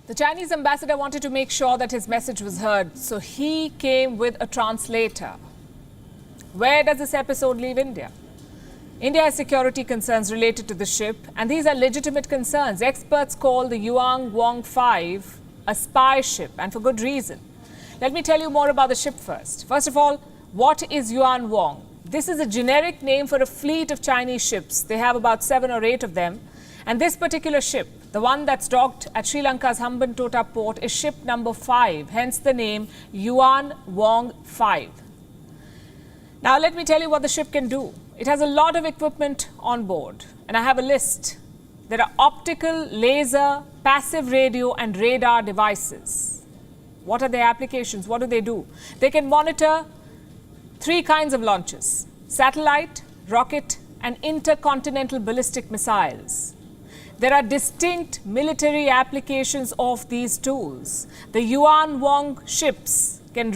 The Chinese ambassador wanted to make sure that his message was heard, so he came with a translator. Where does this episode leave India? India has security concerns related to the ship, and these are legitimate concerns. Experts call the Yuan Wong 5 a spy ship, and for good reason. Let me tell you more about the ship first. First of all, what is Yuan Wong? This is a generic name for a fleet of Chinese ships. They have about 7 or 8 of them. And this particular ship, the one that's docked at Sri Lanka's Hambantota port, is ship number 5, hence the name Yuan Wong 5. Now let me tell you what the ship can do. It has a lot of equipment on board, and I have a list. There are optical, laser, passive radio and radar devices. What are their applications? What do they do? They can monitor 3 kinds of launches: satellite, rocket and intercontinental ballistic missiles. There are distinct military applications of these tools. The Yuan Wong ships can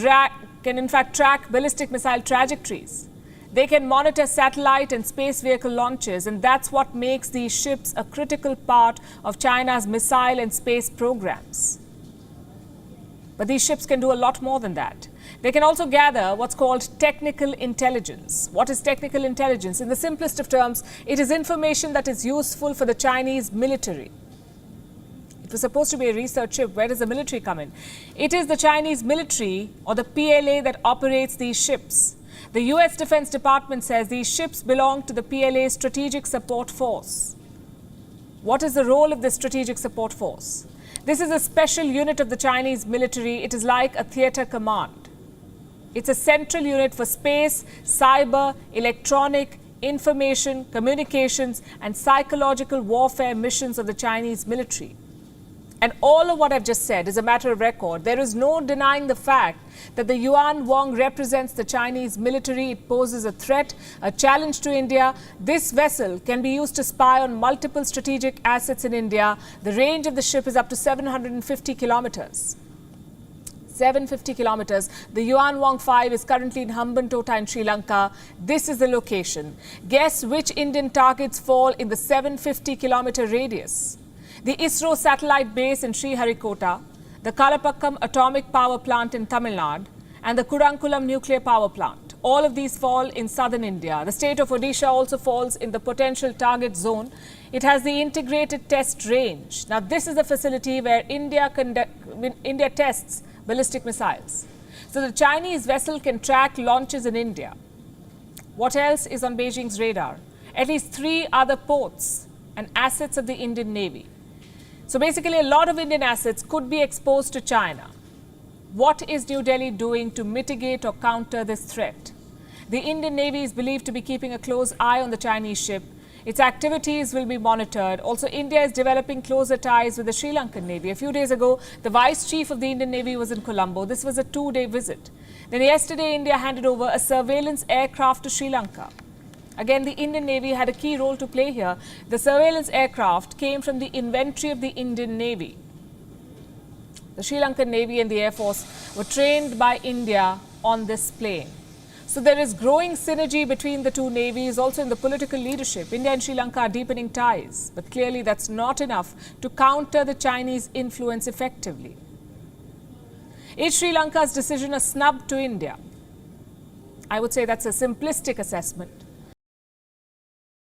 in fact track ballistic missile trajectories. They can monitor satellite and space vehicle launches, and that's what makes these ships a critical part of China's missile and space programs. But these ships can do a lot more than that. They can also gather what's called technical intelligence. What is technical intelligence? In the simplest of terms, it is information that is useful for the Chinese military. It was supposed to be a research ship. Where does the military come in? It is the Chinese military or the PLA that operates these ships. The US Defense Department says these ships belong to the PLA Strategic Support Force. What is the role of this Strategic Support Force? This is a special unit of the Chinese military. It is like a theatre command. It's a central unit for space, cyber, electronic, information, communications and psychological warfare missions of the Chinese military. And all of what I've just said is a matter of record. There is no denying the fact that the Yuan Wong represents the Chinese military. It poses a threat, a challenge to India. This vessel can be used to spy on multiple strategic assets in India. The range of the ship is up to 750 kilometers. 750 kilometers. The Yuan Wong 5 is currently in Hambantota in Sri Lanka. This is the location. Guess which Indian targets fall in the 750-kilometer radius? The ISRO satellite base in Sriharikota, the Kalapakkam atomic power plant in Tamil Nadu, and the Kudankulam nuclear power plant. All of these fall in southern India. The state of Odisha also falls in the potential target zone. It has the integrated test range. Now, this is the facility where India tests ballistic missiles. So the Chinese vessel can track launches in India. What else is on Beijing's radar? At least 3 other ports and assets of the Indian Navy. So basically, a lot of Indian assets could be exposed to China. What is New Delhi doing to mitigate or counter this threat? The Indian Navy is believed to be keeping a close eye on the Chinese ship. Its activities will be monitored. Also, India is developing closer ties with the Sri Lankan Navy. A few days ago, the Vice Chief of the Indian Navy was in Colombo. This was a 2-day visit. Then yesterday, India handed over a surveillance aircraft to Sri Lanka. Again, the Indian Navy had a key role to play here. The surveillance aircraft came from the inventory of the Indian Navy. The Sri Lankan Navy and the Air Force were trained by India on this plane. So there is growing synergy between the two navies, also in the political leadership. India and Sri Lanka are deepening ties, but clearly that's not enough to counter the Chinese influence effectively. Is Sri Lanka's decision a snub to India? I would say that's a simplistic assessment.